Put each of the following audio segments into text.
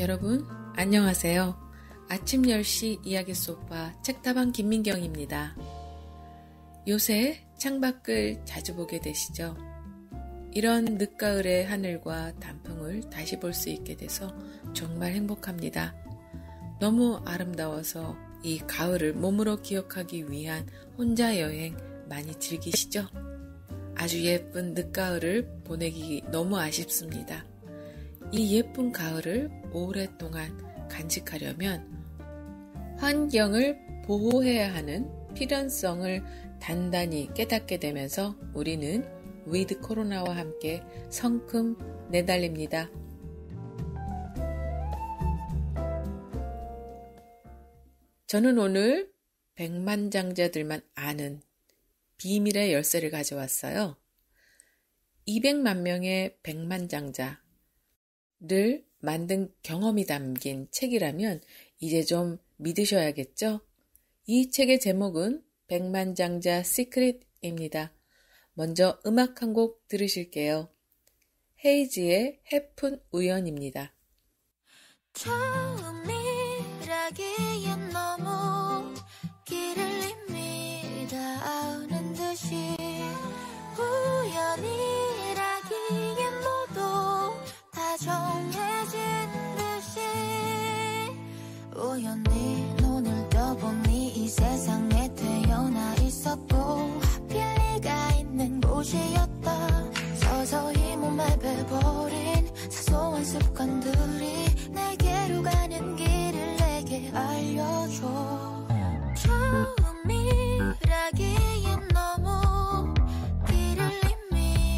여러분, 안녕하세요. 아침 10시 이야기 소파 책다방 김민경입니다. 요새 창밖을 자주 보게 되시죠? 이런 늦가을의 하늘과 단풍을 다시 볼 수 있게 돼서 정말 행복합니다. 너무 아름다워서 이 가을을 몸으로 기억하기 위한 혼자 여행 많이 즐기시죠? 아주 예쁜 늦가을을 보내기 너무 아쉽습니다. 이 예쁜 가을을 오랫동안 간직하려면 환경을 보호해야 하는 필연성을 단단히 깨닫게 되면서 우리는 위드 코로나와 함께 성큼 내달립니다. 저는 오늘 백만장자들만 아는 비밀의 열쇠를 가져왔어요. 200만 명의 백만장자를 만든 경험이 담긴 책이라면 이제 좀 믿으셔야겠죠? 이 책의 제목은 백만장자 시크릿입니다. 먼저 음악 한 곡 들으실게요. 헤이지의 해픈 우연입니다. 처음이라기엔 너무 길을 이미 닿는 듯이 우연이라기엔 모두 다 정해진 듯이 우연히 눈을 떠보니 이 세상에 태어나 있었고 하필 네가 있는 곳이었다. 서서히 몸에 배버린 사소한 습관들이 내게로 가는 길을 내게 알려줘. 처음이라기엔 너무 길을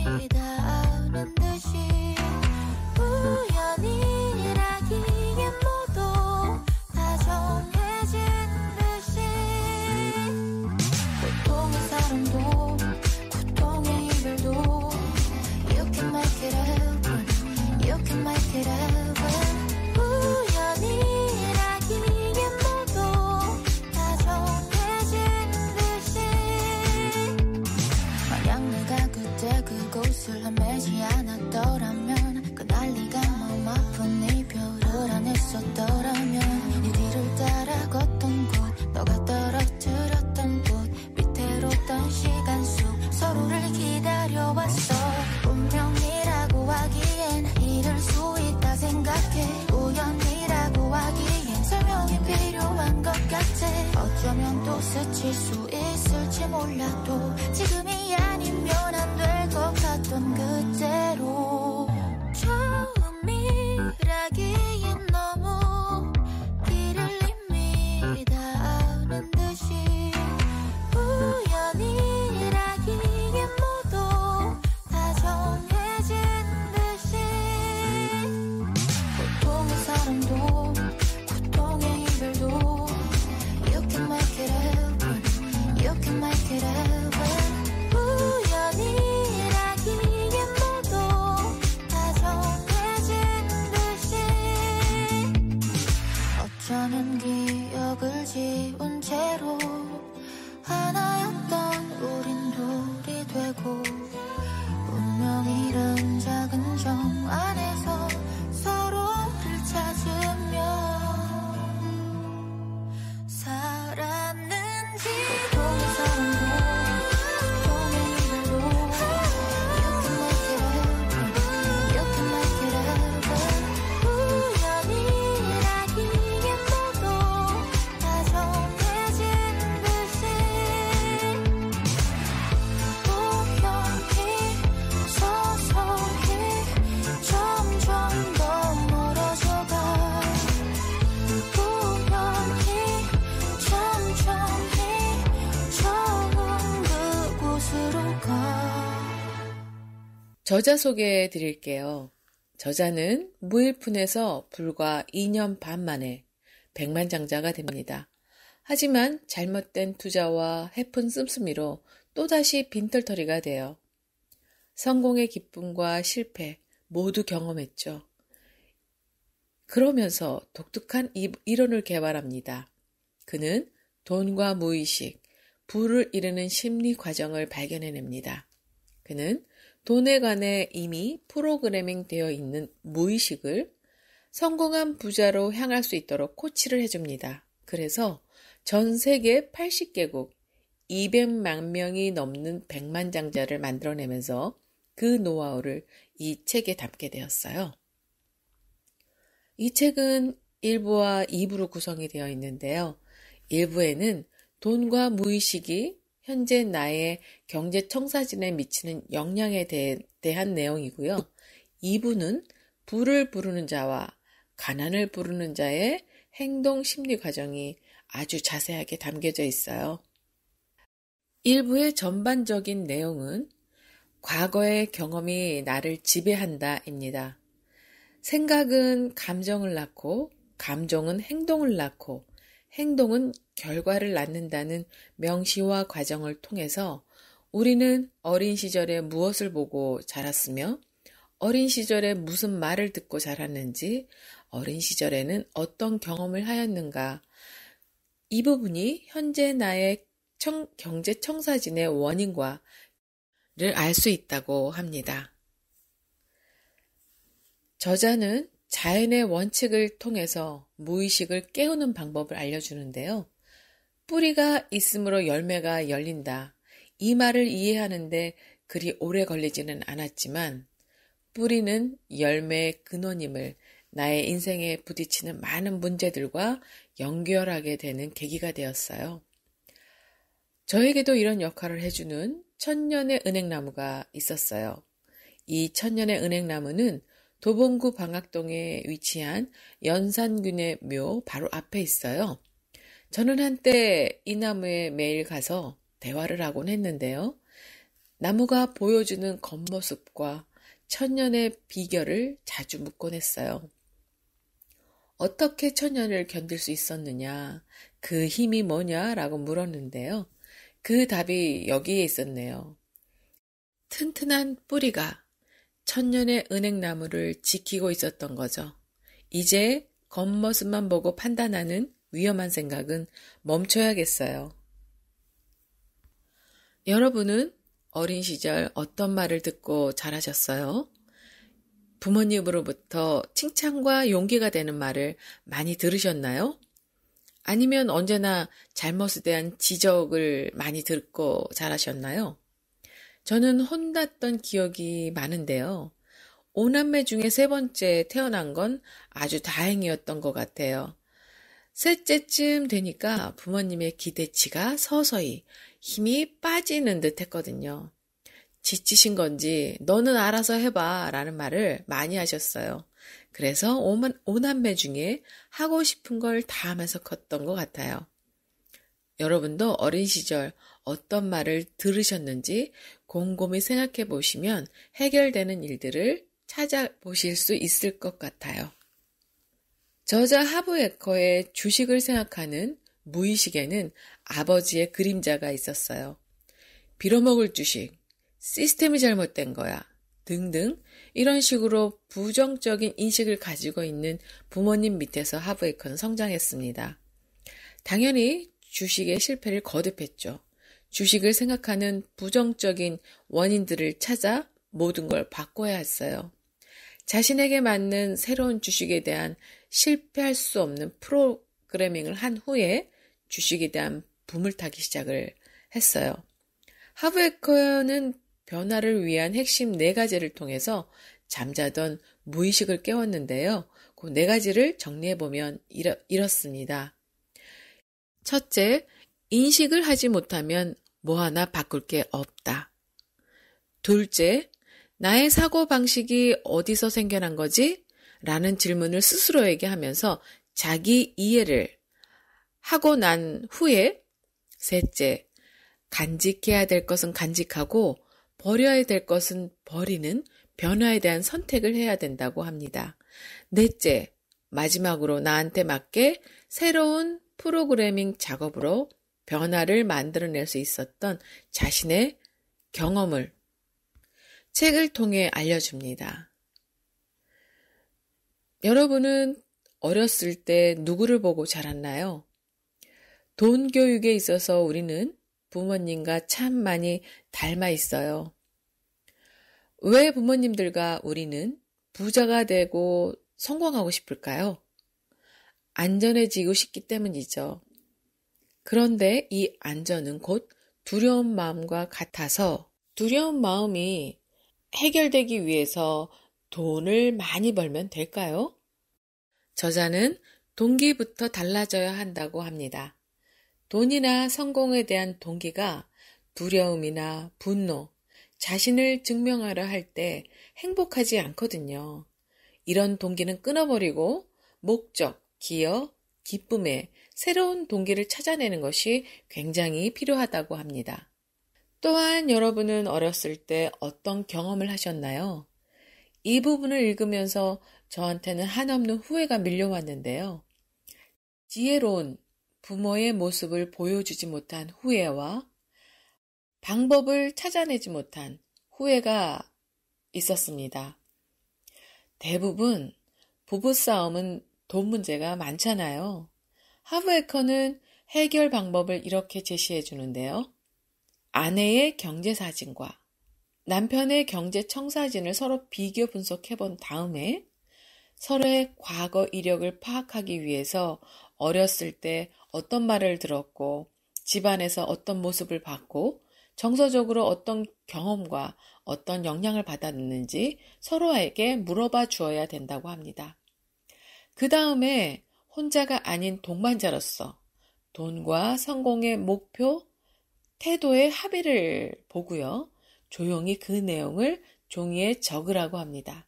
이미 닿는 듯이 우연이라기엔 모두 다 정해진 듯이 고통의 사랑도 고통의 이별도 You can make it happen You can make it happen 우연이라기엔 모두 다 정해진 듯이 만약 내가 그때 그곳을 헤매지 않았더라면 그날 네가 마음 아픈 이별을 안 했었더라면 네 뒤를 따라 걷던 곳 너가 떨어뜨렸던 곳 위태롭던 시간 속 서로를 기다려왔어. 운명이라고 하기엔 이럴 수 있다 생각해. 우연이라고 하기엔 설명이 필요한 것 같아. 어쩌면 또 스칠 수 있을지 몰라도 지금이 아니면 안 될 것 같던 그때로 처음이라기엔 너무 길을 이미 닿는 듯이 우연이라기엔 모두 다 정해진 듯이 고통의 사랑도 고통의 이별도 You can make it happen You can make it happen 우연이라기엔 모두 다 정해진 듯이 어쩌면 기억을 지운 채로 하나였던 우린 둘이 되고 운명이란 작은 정 안에서 서로를 찾으며 살았는지 고통의 사랑도 고통의 이별도 You can make it happen You can make it happen 우연이라기엔 모두 다 정해진 듯이 우연히 서서히 점점 더 멀어져가 우연히 천천히 처음 그곳으로 가. 저자 소개해 드릴게요. 저자는 무일푼에서 불과 2년 반 만에 백만장자가 됩니다. 하지만 잘못된 투자와 해픈 씀씀이로 또다시 빈털터리가 돼요. 성공의 기쁨과 실패 모두 경험했죠. 그러면서 독특한 이론을 개발합니다. 그는 돈과 무의식, 부를 이루는 심리 과정을 발견해냅니다. 그는 돈에 관해 이미 프로그래밍 되어 있는 무의식을 성공한 부자로 향할 수 있도록 코치를 해줍니다. 그래서 전 세계 80개국 200만 명이 넘는 백만장자를 만들어내면서 그 노하우를 이 책에 담게 되었어요. 이 책은 1부와 2부로 구성이 되어 있는데요. 1부에는 돈과 무의식이 현재 나의 경제 청사진에 미치는 영향에 대한 내용이고요. 2부는 부를 부르는 자와 가난을 부르는 자의 행동 심리 과정이 아주 자세하게 담겨져 있어요. 1부의 전반적인 내용은 과거의 경험이 나를 지배한다입니다. 생각은 감정을 낳고 감정은 행동을 낳고 행동은 결과를 낳는다는 명시와 과정을 통해서 우리는 어린 시절에 무엇을 보고 자랐으며 어린 시절에 무슨 말을 듣고 자랐는지 어린 시절에는 어떤 경험을 하였는가 이 부분이 현재 나의 경제 청사진의 원인과를 알 수 있다고 합니다. 저자는 자연의 원칙을 통해서 무의식을 깨우는 방법을 알려주는데요. 뿌리가 있으므로 열매가 열린다. 이 말을 이해하는데 그리 오래 걸리지는 않았지만 뿌리는 열매의 근원임을 나의 인생에 부딪히는 많은 문제들과 연결하게 되는 계기가 되었어요. 저에게도 이런 역할을 해주는 천년의 은행나무가 있었어요. 이 천년의 은행나무는 도봉구 방학동에 위치한 연산군의 묘 바로 앞에 있어요. 저는 한때 이 나무에 매일 가서 대화를 하곤 했는데요. 나무가 보여주는 겉모습과 천년의 비결을 자주 묻곤 했어요. 어떻게 천년을 견딜 수 있었느냐, 그 힘이 뭐냐라고 물었는데요. 그 답이 여기에 있었네요. 튼튼한 뿌리가 천년의 은행나무를 지키고 있었던 거죠. 이제 겉모습만 보고 판단하는 위험한 생각은 멈춰야겠어요. 여러분은 어린 시절 어떤 말을 듣고 자라셨어요? 부모님으로부터 칭찬과 용기가 되는 말을 많이 들으셨나요? 아니면 언제나 잘못에 대한 지적을 많이 듣고 자라셨나요? 저는 혼났던 기억이 많은데요. 5남매 중에 3번째 태어난 건 아주 다행이었던 것 같아요. 셋째쯤 되니까 부모님의 기대치가 서서히 힘이 빠지는 듯 했거든요. 지치신 건지 너는 알아서 해봐 라는 말을 많이 하셨어요. 그래서 5남매 중에 하고 싶은 걸 다 하면서 컸던 것 같아요. 여러분도 어린 시절 어떤 말을 들으셨는지 곰곰이 생각해 보시면 해결되는 일들을 찾아보실 수 있을 것 같아요. 저자 하브 에커의 주식을 생각하는 무의식에는 아버지의 그림자가 있었어요. 빌어먹을 주식, 시스템이 잘못된 거야 등등 이런 식으로 부정적인 인식을 가지고 있는 부모님 밑에서 하브 에커는 성장했습니다. 당연히 주식의 실패를 거듭했죠. 주식을 생각하는 부정적인 원인들을 찾아 모든 걸 바꿔야 했어요. 자신에게 맞는 새로운 주식에 대한 실패할 수 없는 프로그래밍을 한 후에 주식에 대한 붐을 타기 시작을 했어요. 하브 에커는 변화를 위한 핵심 4가지를 통해서 잠자던 무의식을 깨웠는데요. 그 4가지를 정리해보면 이렇습니다. 첫째, 인식을 하지 못하면 뭐 하나 바꿀 게 없다. 둘째, 나의 사고방식이 어디서 생겨난 거지? 라는 질문을 스스로에게 하면서 자기 이해를 하고 난 후에 셋째, 간직해야 될 것은 간직하고 버려야 될 것은 버리는 변화에 대한 선택을 해야 된다고 합니다. 넷째, 마지막으로 나한테 맞게 새로운 프로그래밍 작업으로 변화를 만들어낼 수 있었던 자신의 경험을 책을 통해 알려줍니다. 여러분은 어렸을 때 누구를 보고 자랐나요? 돈 교육에 있어서 우리는 부모님과 참 많이 닮아 있어요. 왜 부모님들과 우리는 부자가 되고 성공하고 싶을까요? 안전해지고 싶기 때문이죠. 그런데 이 안전은 곧 두려운 마음과 같아서 두려운 마음이 해결되기 위해서 돈을 많이 벌면 될까요? 저자는 동기부터 달라져야 한다고 합니다. 돈이나 성공에 대한 동기가 두려움이나 분노, 자신을 증명하려 할 때 행복하지 않거든요. 이런 동기는 끊어버리고 목적, 기여, 기쁨에 새로운 동기를 찾아내는 것이 굉장히 필요하다고 합니다. 또한 여러분은 어렸을 때 어떤 경험을 하셨나요? 이 부분을 읽으면서 저한테는 한없는 후회가 밀려왔는데요. 지혜로운 부모의 모습을 보여주지 못한 후회와 방법을 찾아내지 못한 후회가 있었습니다. 대부분 부부싸움은 돈 문제가 많잖아요. 하브에커는 해결 방법을 이렇게 제시해 주는데요. 아내의 경제사진과 남편의 경제청사진을 서로 비교 분석해 본 다음에 서로의 과거 이력을 파악하기 위해서 어렸을 때 어떤 말을 들었고 집안에서 어떤 모습을 봤고 정서적으로 어떤 경험과 어떤 영향을 받았는지 서로에게 물어봐 주어야 된다고 합니다. 그 다음에 혼자가 아닌 동반자로서 돈과 성공의 목표, 태도의 합의를 보고요. 조용히 그 내용을 종이에 적으라고 합니다.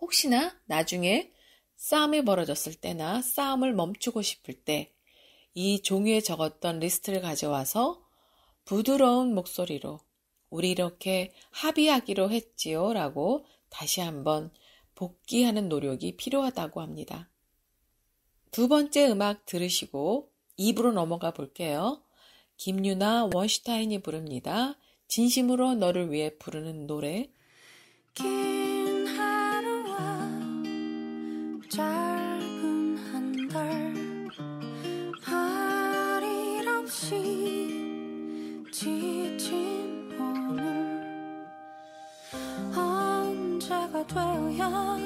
혹시나 나중에 싸움이 벌어졌을 때나 싸움을 멈추고 싶을 때 이 종이에 적었던 리스트를 가져와서 부드러운 목소리로 우리 이렇게 합의하기로 했지요 라고 다시 한번 복귀하는 노력이 필요하다고 합니다. 두 번째 음악 들으시고 2부로 넘어가 볼게요. 김유나 원슈타인이 부릅니다. 진심으로 너를 위해 부르는 노래. 긴 하루와 짧은 한 달 할 일 없이 지친 오늘 언제가 되어야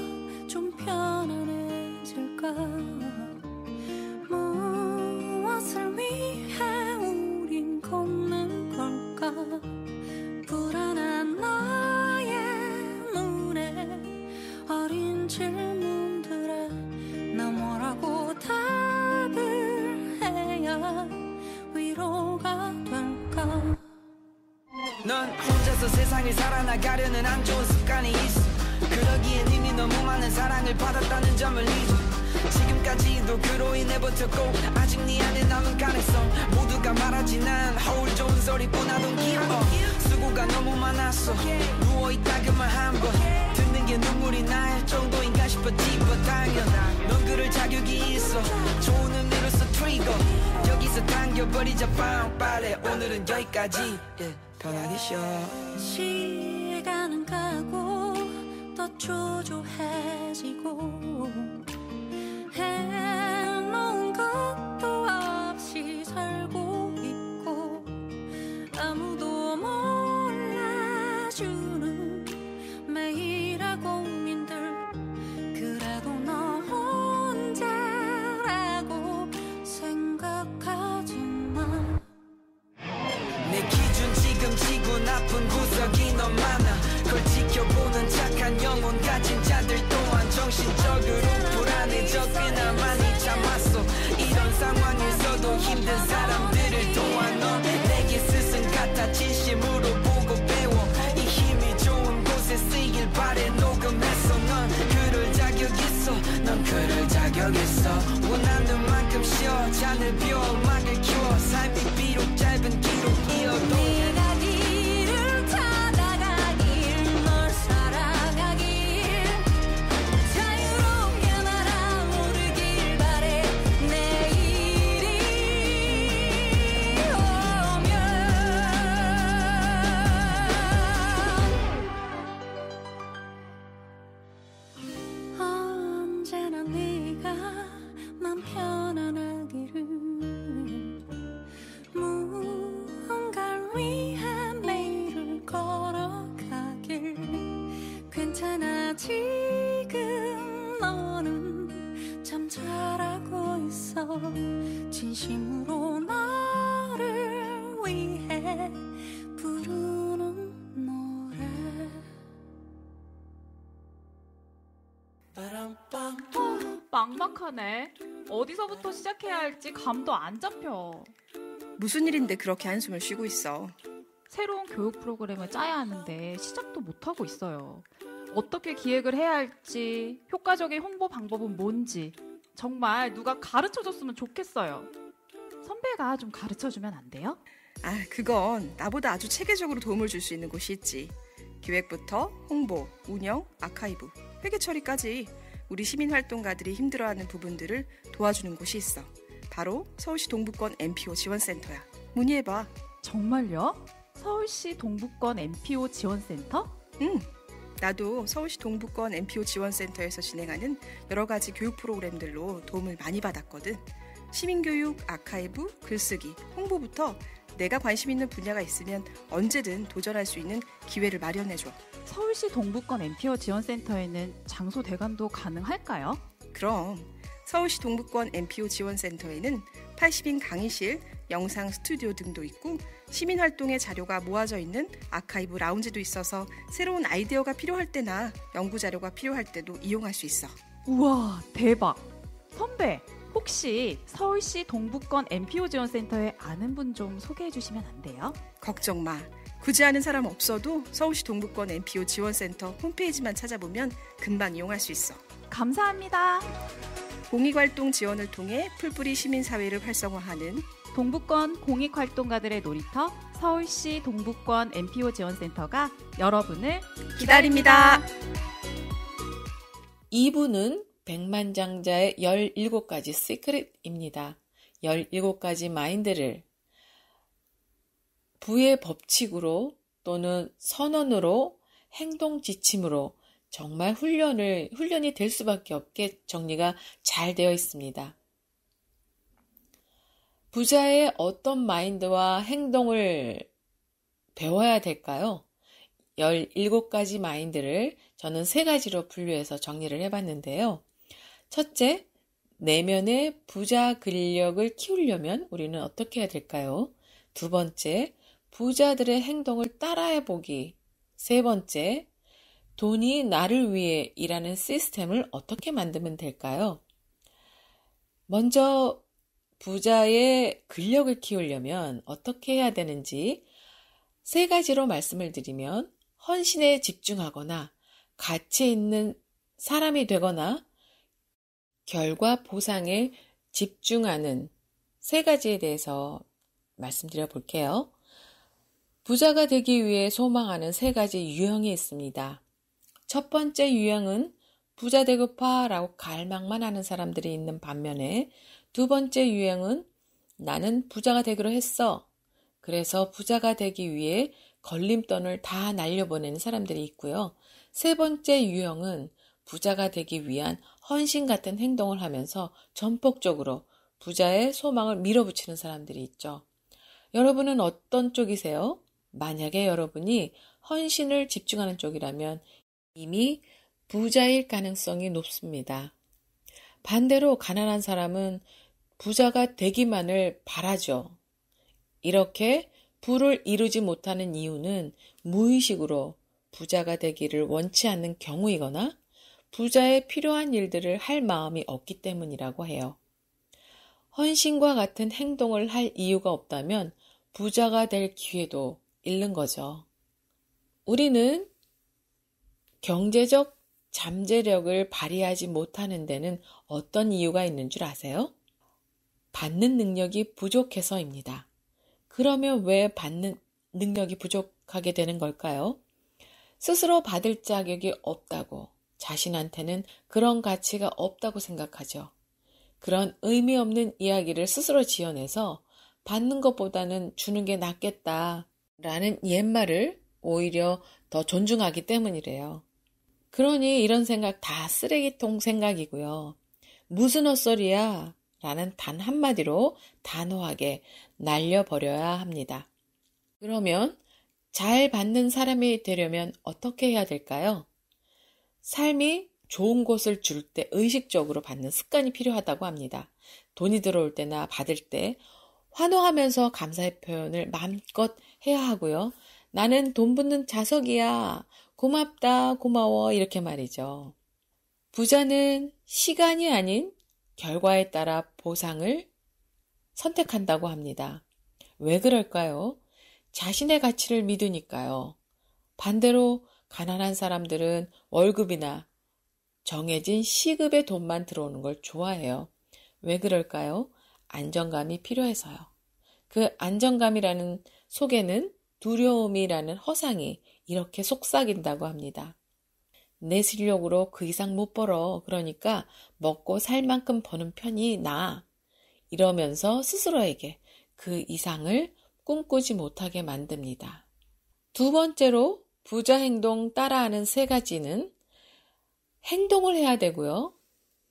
좀 편안해질까 무엇을 위해 우린 걷는 걸까 불안한 나의 눈에 어린 질문들에 나 뭐라고 답을 해야 위로가 될까 넌 혼자서 세상을 살아나가려는 안 좋은 습관이 있어 그러기엔 이미 너무 많은 사랑을 받았다는 점을 잊어 지금까지도 그로 인해 버텼고 아직 네 안에 남은 가능성 모두가 말하지 난 허울 좋은 소리뿐 I don't give 수고가 너무 많았어 누워있다 그만 한번 듣는 게 눈물이 날 정도인가 싶었지 당연 넌 그럴 자격이 있어 좋은 의미로서 트리거 여기서 당겨버리자 빵빠레 오늘은 여기까지 편하게 쉬어 시간은 가고 더 초조해지고 해놓은 것도 없이 살고 있고 아무도 몰라주는 매일의 고민들 그래도 너 혼자라고 생각하지만 내 기준 지금 지구 나쁜 구석이 너무 많아 그걸 지켜보는 착한 영혼 가진 자들 또한 정신적으로 불안해져 꽤나 많이 참았어 이런 상황에서도 힘든 사람들을 도와 넌 내게 스승 같아 진심으로 보고 배워 이 힘이 좋은 곳에 쓰이길 바래 녹음했어 넌 그럴 자격 있어 넌 그럴 자격 있어 원하는 만큼 쉬어 잔을 비워 음악을 키워 삶이 비록 짧은 기록이어도 네가 길을 찾아가길 널 살아가길 자유롭게 날아오르길 바래 내일이 오면 언제나 네가 맘 편안하기를 막막하네. 어디서부터 시작해야 할지 감도 안 잡혀. 무슨 일인데 그렇게 한숨을 쉬고 있어? 새로운 교육 프로그램을 짜야 하는데 시작도 못하고 있어요. 어떻게 기획을 해야 할지, 효과적인 홍보 방법은 뭔지 정말 누가 가르쳐줬으면 좋겠어요. 선배가 좀 가르쳐주면 안 돼요? 그건 나보다 아주 체계적으로 도움을 줄 수 있는 곳이 있지. 기획부터 홍보, 운영, 아카이브, 회계 처리까지 우리 시민활동가들이 힘들어하는 부분들을 도와주는 곳이 있어. 바로 서울시 동부권 NPO 지원센터야. 문의해봐. 정말요? 서울시 동부권 NPO 지원센터? 응. 나도 서울시 동부권 NPO 지원센터에서 진행하는 여러 가지 교육 프로그램들로 도움을 많이 받았거든. 시민교육, 아카이브, 글쓰기, 홍보부터 내가 관심 있는 분야가 있으면 언제든 도전할 수 있는 기회를 마련해줘. 서울시 동부권 NPO 지원센터에는 장소 대관도 가능할까요? 그럼 서울시 동부권 NPO 지원센터에는 80인 강의실, 영상 스튜디오 등도 있고 시민활동의 자료가 모아져 있는 아카이브 라운지도 있어서 새로운 아이디어가 필요할 때나 연구자료가 필요할 때도 이용할 수 있어. 우와, 대박! 선배, 혹시 서울시 동부권 NPO 지원센터에 아는 분 좀 소개해 주시면 안 돼요? 걱정 마. 굳이 아는 사람 없어도 서울시 동부권 NPO 지원센터 홈페이지만 찾아보면 금방 이용할 수 있어. 감사합니다. 공익활동 지원을 통해 풀뿌리 시민사회를 활성화하는 동부권 공익활동가들의 놀이터 서울시 동부권 NPO 지원센터가 여러분을 기다립니다. 2부는 백만장자의 17가지 시크릿입니다. 17가지 마인드를 부의 법칙으로 또는 선언으로 행동 지침으로 정말 훈련이 될 수밖에 없게 정리가 잘 되어 있습니다. 부자의 어떤 마인드와 행동을 배워야 될까요? 17가지 마인드를 저는 3가지로 분류해서 정리를 해봤는데요. 첫째, 내면의 부자 근력을 키우려면 우리는 어떻게 해야 될까요? 두 번째, 부자들의 행동을 따라해보기. 세 번째, 돈이 나를 위해 일하는 시스템을 어떻게 만들면 될까요? 먼저 부자의 근력을 키우려면 어떻게 해야 되는지 3가지로 말씀을 드리면 헌신에 집중하거나 가치 있는 사람이 되거나 결과 보상에 집중하는 3가지에 대해서 말씀드려 볼게요. 부자가 되기 위해 소망하는 3가지 유형이 있습니다. 첫 번째 유형은 부자 되고파라고 갈망만 하는 사람들이 있는 반면에 두 번째 유형은 나는 부자가 되기로 했어. 그래서 부자가 되기 위해 걸림돌을 다 날려보내는 사람들이 있고요. 세 번째 유형은 부자가 되기 위한 헌신 같은 행동을 하면서 전폭적으로 부자의 소망을 밀어붙이는 사람들이 있죠. 여러분은 어떤 쪽이세요? 만약에 여러분이 헌신을 집중하는 쪽이라면 이미 부자일 가능성이 높습니다. 반대로 가난한 사람은 부자가 되기만을 바라죠. 이렇게 부를 이루지 못하는 이유는 무의식으로 부자가 되기를 원치 않는 경우이거나 부자에 필요한 일들을 할 마음이 없기 때문이라고 해요. 헌신과 같은 행동을 할 이유가 없다면 부자가 될 기회도 잃는 거죠. 우리는 경제적 잠재력을 발휘하지 못하는 데는 어떤 이유가 있는 줄 아세요? 받는 능력이 부족해서입니다. 그러면 왜 받는 능력이 부족하게 되는 걸까요? 스스로 받을 자격이 없다고, 자신한테는 그런 가치가 없다고 생각하죠. 그런 의미 없는 이야기를 스스로 지어내서 받는 것보다는 주는 게 낫겠다라는 옛말을 오히려 더 존중하기 때문이래요. 그러니 이런 생각 다 쓰레기통 생각이고요. 무슨 헛소리야? 라는 단 한마디로 단호하게 날려버려야 합니다. 그러면 잘 받는 사람이 되려면 어떻게 해야 될까요? 삶이 좋은 곳을 줄 때 의식적으로 받는 습관이 필요하다고 합니다. 돈이 들어올 때나 받을 때 환호하면서 감사의 표현을 마음껏 해야 하고요. 나는 돈 붙는 자석이야. 고맙다, 고마워 이렇게 말이죠. 부자는 시간이 아닌 결과에 따라 보상을 선택한다고 합니다. 왜 그럴까요? 자신의 가치를 믿으니까요. 반대로 가난한 사람들은 월급이나 정해진 시급의 돈만 들어오는 걸 좋아해요. 왜 그럴까요? 안정감이 필요해서요. 그 안정감이라는 속에는 두려움이라는 허상이 이렇게 속삭인다고 합니다. 내 실력으로 그 이상 못 벌어. 그러니까 먹고 살 만큼 버는 편이 나아. 이러면서 스스로에게 그 이상을 꿈꾸지 못하게 만듭니다. 두 번째로 부자 행동 따라하는 세 가지는 행동을 해야 되고요.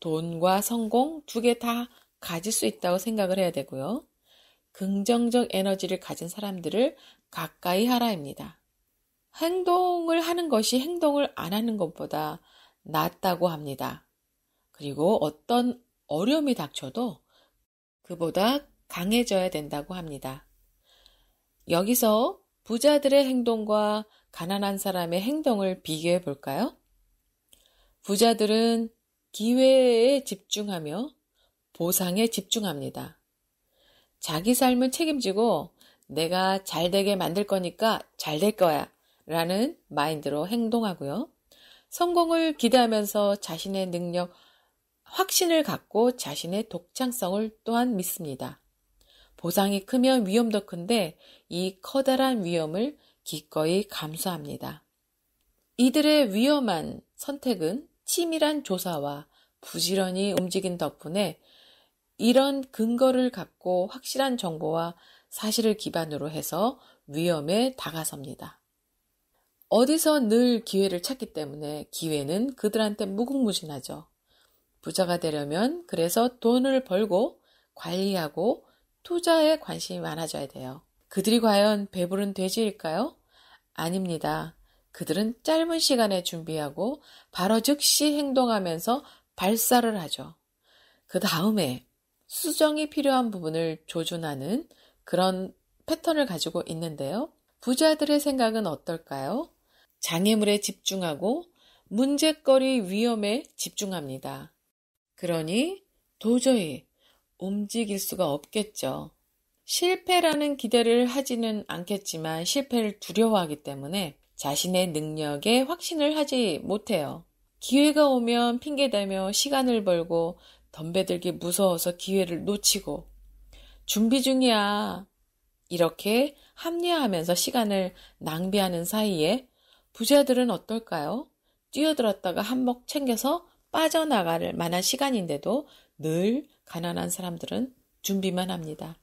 돈과 성공 두 개 다 가질 수 있다고 생각을 해야 되고요. 긍정적 에너지를 가진 사람들을 가까이 하라입니다. 행동을 하는 것이 행동을 안 하는 것보다 낫다고 합니다. 그리고 어떤 어려움이 닥쳐도 그보다 강해져야 된다고 합니다. 여기서 부자들의 행동과 가난한 사람의 행동을 비교해 볼까요? 부자들은 기회에 집중하며 보상에 집중합니다. 자기 삶을 책임지고 내가 잘 되게 만들 거니까 잘 될 거야 라는 마인드로 행동하고요. 성공을 기대하면서 자신의 능력, 확신을 갖고 자신의 독창성을 또한 믿습니다. 보상이 크면 위험도 큰데 이 커다란 위험을 기꺼이 감수합니다. 이들의 위험한 선택은 치밀한 조사와 부지런히 움직인 덕분에 이런 근거를 갖고 확실한 정보와 사실을 기반으로 해서 위험에 다가섭니다. 어디서 늘 기회를 찾기 때문에 기회는 그들한테 무궁무진하죠. 부자가 되려면 그래서 돈을 벌고 관리하고 투자에 관심이 많아져야 돼요. 그들이 과연 배부른 돼지일까요? 아닙니다. 그들은 짧은 시간에 준비하고 바로 즉시 행동하면서 발사를 하죠. 그 다음에 수정이 필요한 부분을 조준하는 그런 패턴을 가지고 있는데요. 부자들의 생각은 어떨까요? 장애물에 집중하고 문제거리 위험에 집중합니다. 그러니 도저히 움직일 수가 없겠죠. 실패라는 기대를 하지는 않겠지만 실패를 두려워하기 때문에 자신의 능력에 확신을 하지 못해요. 기회가 오면 핑계대며 시간을 벌고 덤벼들기 무서워서 기회를 놓치고 준비 중이야. 이렇게 합리화하면서 시간을 낭비하는 사이에 부자들은 어떨까요? 뛰어들었다가 한몫 챙겨서 빠져나갈 만한 시간인데도 늘 가난한 사람들은 준비만 합니다.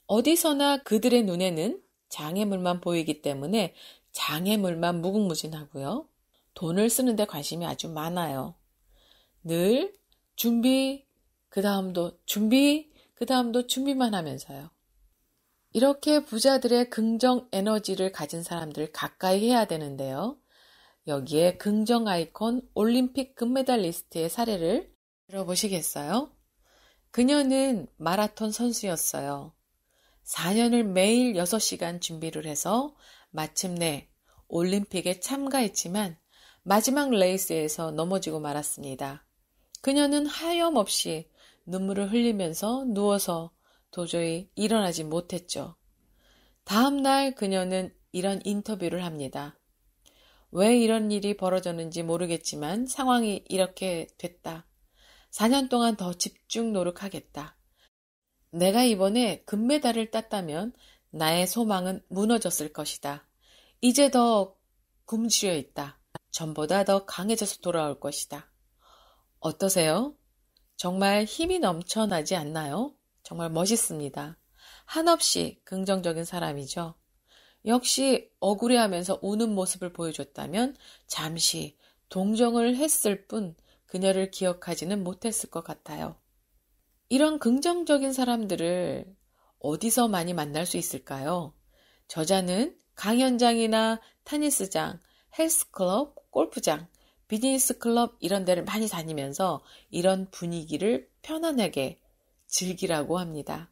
어디서나 그들의 눈에는 장애물만 보이기 때문에 장애물만 무궁무진하고요. 돈을 쓰는데 관심이 아주 많아요. 늘 준비, 그 다음도 준비, 그 다음도 준비만 하면서요. 이렇게 부자들의 긍정 에너지를 가진 사람들을 가까이 해야 되는데요. 여기에 긍정 아이콘 올림픽 금메달리스트의 사례를 들어보시겠어요? 그녀는 마라톤 선수였어요. 4년을 매일 6시간 준비를 해서 마침내 올림픽에 참가했지만 마지막 레이스에서 넘어지고 말았습니다. 그녀는 하염없이 눈물을 흘리면서 누워서 도저히 일어나지 못했죠. 다음 날 그녀는 이런 인터뷰를 합니다. 왜 이런 일이 벌어졌는지 모르겠지만 상황이 이렇게 됐다. 4년 동안 더 집중 노력하겠다. 내가 이번에 금메달을 땄다면 나의 소망은 무너졌을 것이다. 이제 더 굶주려 있다. 전보다 더 강해져서 돌아올 것이다. 어떠세요? 정말 힘이 넘쳐나지 않나요? 정말 멋있습니다. 한없이 긍정적인 사람이죠. 역시 억울해하면서 우는 모습을 보여줬다면 잠시 동정을 했을 뿐 그녀를 기억하지는 못했을 것 같아요. 이런 긍정적인 사람들을 어디서 많이 만날 수 있을까요? 저자는 강연장이나 테니스장, 헬스클럽, 골프장, 비즈니스클럽 이런 데를 많이 다니면서 이런 분위기를 편안하게 즐기라고 합니다.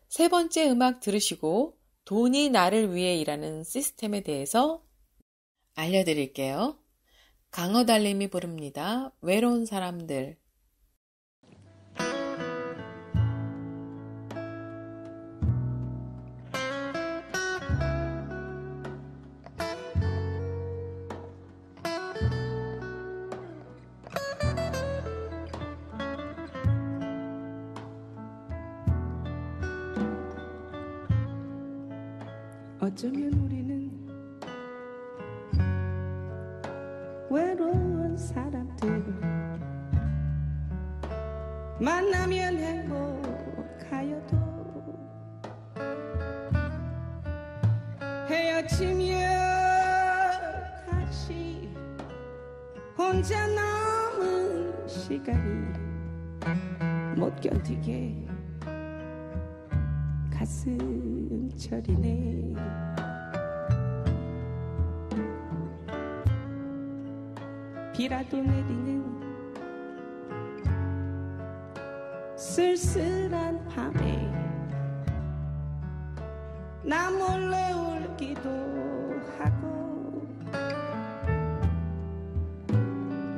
세 번째 음악 들으시고 돈이 나를 위해 일하는 시스템에 대해서 알려드릴게요. 강어달님이 부릅니다. 외로운 사람들. 어쩌면 우리는 외로운 사람들 만나면 행복하여도 헤어지면 다시 혼자 남은 시간이 못 견디게 가슴 저리네. 비라도 내리는 쓸쓸한 밤에 나 몰래 울기도 하고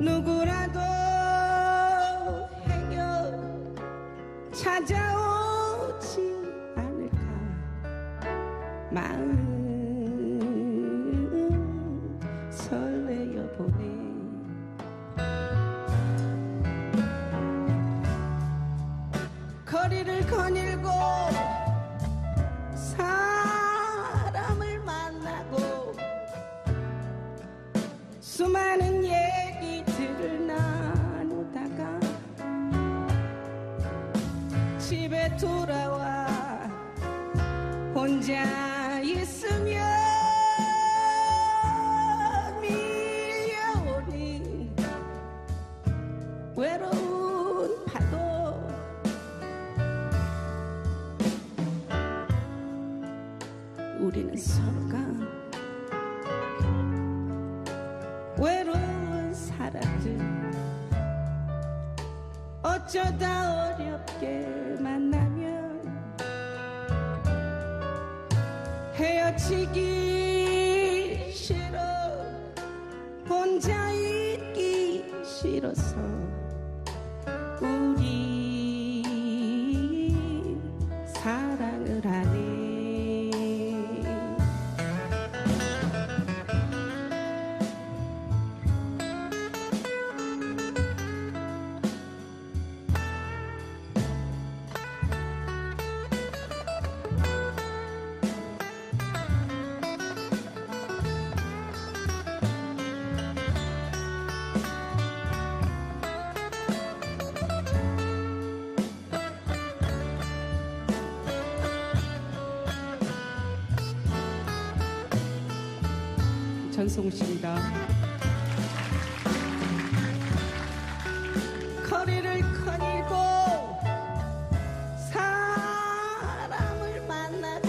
누구라도 행여 찾아오지 않을까 마음 설레어 보네. 거리를 거닐고 사람을 만나고 수많은 얘기들을 나누다가 집에 돌아와 혼자 있으면 밀려오는 외로운 파도. 우리는 서로가 외로운 사람들 어쩌다 어렵게 만나면 헤어지기 싫어 혼자 있기 싫어서 우리 사랑을 하네. 전송우 씨입니다. 거리를 거닐고 사람을 만나고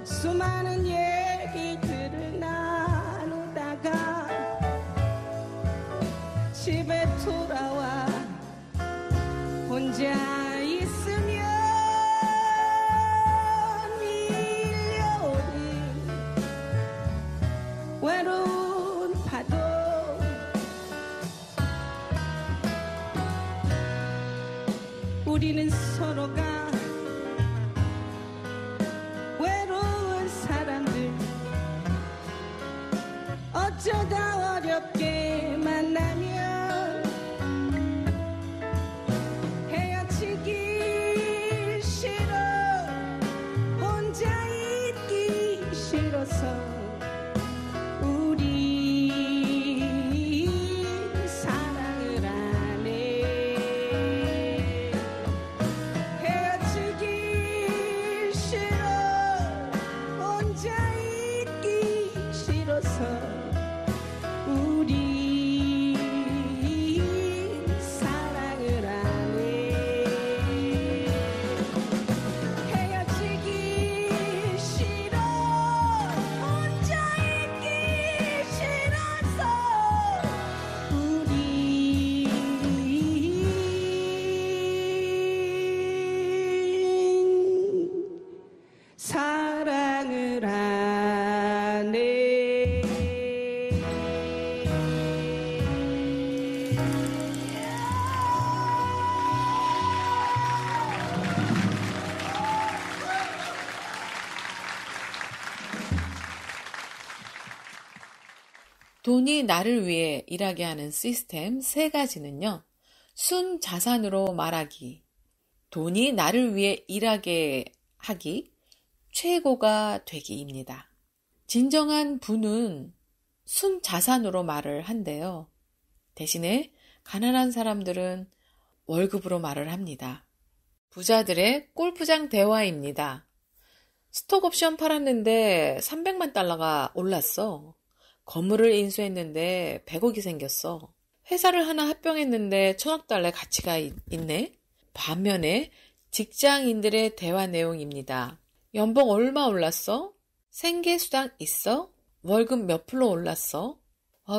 수많은 얘기들을 나누다가 집에 돌아와 혼자 있으면 외로운 파도. 우리는 서로가 외로운 사람들 어쩌다 어렵게 만나면 헤어지기 싫어 혼자 있기 싫어서 사랑을 하네. 돈이 나를 위해 일하게 하는 시스템 3가지는요. 순자산으로 말하기, 돈이 나를 위해 일하게 하기, 최고가 되기입니다. 진정한 부는 순자산으로 말을 한대요. 대신에 가난한 사람들은 월급으로 말을 합니다. 부자들의 골프장 대화입니다. 스톡옵션 팔았는데 300만 달러가 올랐어. 건물을 인수했는데 100억이 생겼어. 회사를 하나 합병했는데 1000억 달러의 가치가 있네. 반면에 직장인들의 대화 내용입니다. 연봉 얼마 올랐어? 생계수당 있어? 월급 몇 프로 올랐어?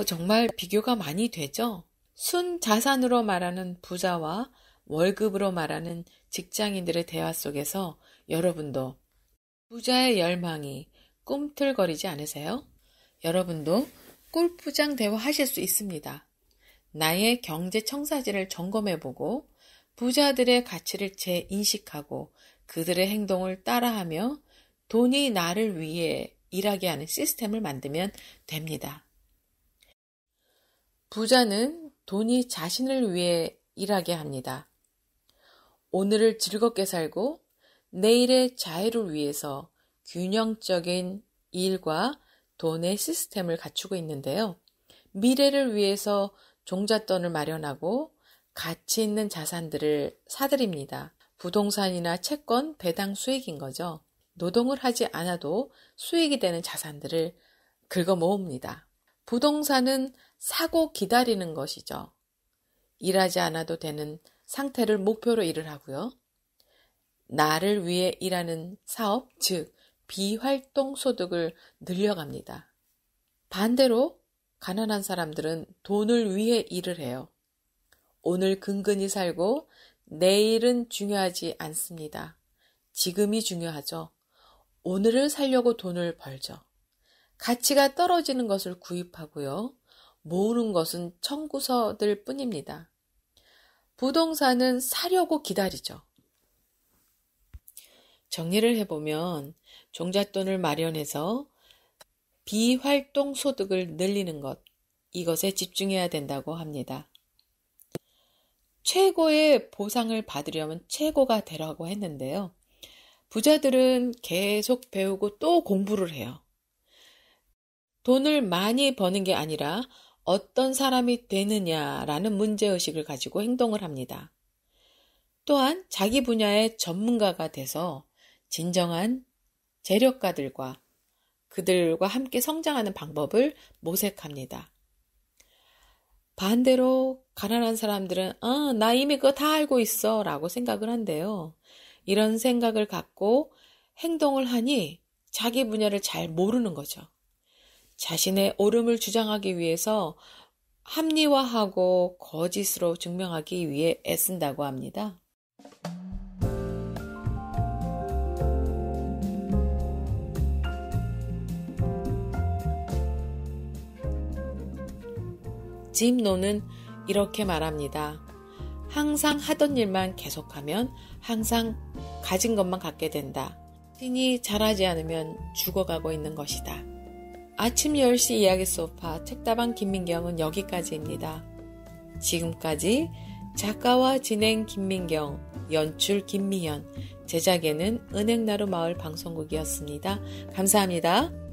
정말 비교가 많이 되죠? 순자산으로 말하는 부자와 월급으로 말하는 직장인들의 대화 속에서 여러분도 부자의 열망이 꿈틀거리지 않으세요? 여러분도 골프장 대화 하실 수 있습니다. 나의 경제 청사진을 점검해보고 부자들의 가치를 재인식하고 그들의 행동을 따라하며 돈이 나를 위해 일하게 하는 시스템을 만들면 됩니다. 부자는 돈이 자신을 위해 일하게 합니다. 오늘을 즐겁게 살고 내일의 자유를 위해서 균형적인 일과 돈의 시스템을 갖추고 있는데요. 미래를 위해서 종잣돈을 마련하고 가치 있는 자산들을 사들입니다. 부동산이나 채권, 배당 수익인 거죠. 노동을 하지 않아도 수익이 되는 자산들을 긁어 모읍니다. 부동산은 사고 기다리는 것이죠. 일하지 않아도 되는 상태를 목표로 일을 하고요. 나를 위해 일하는 사업, 즉 비활동 소득을 늘려갑니다. 반대로 가난한 사람들은 돈을 위해 일을 해요. 오늘 근근히 살고 내일은 중요하지 않습니다. 지금이 중요하죠. 오늘을 살려고 돈을 벌죠. 가치가 떨어지는 것을 구입하고요. 모으는 것은 청구서들 뿐입니다. 부동산은 사려고 기다리죠. 정리를 해보면 종잣돈을 마련해서 비활동 소득을 늘리는 것, 이것에 집중해야 된다고 합니다. 최고의 보상을 받으려면 최고가 되라고 했는데요. 부자들은 계속 배우고 또 공부를 해요. 돈을 많이 버는 게 아니라 어떤 사람이 되느냐라는 문제의식을 가지고 행동을 합니다. 또한 자기 분야의 전문가가 돼서 진정한 재력가들과 그들과 함께 성장하는 방법을 모색합니다. 반대로 가난한 사람들은 나 이미 그거 다 알고 있어 라고 생각을 한대요. 이런 생각을 갖고 행동을 하니 자기 분야를 잘 모르는 거죠. 자신의 옳음을 주장하기 위해서 합리화하고 거짓으로 증명하기 위해 애쓴다고 합니다. 짐 노는 이렇게 말합니다. 항상 하던 일만 계속하면 항상 가진 것만 갖게 된다. 신이 자라지 않으면 죽어가고 있는 것이다. 아침 10시 이야기 소파 책다방 김민경은 여기까지입니다. 지금까지 작가와 진행 김민경, 연출 김미현, 제작에는 은행나루 마을 방송국이었습니다. 감사합니다.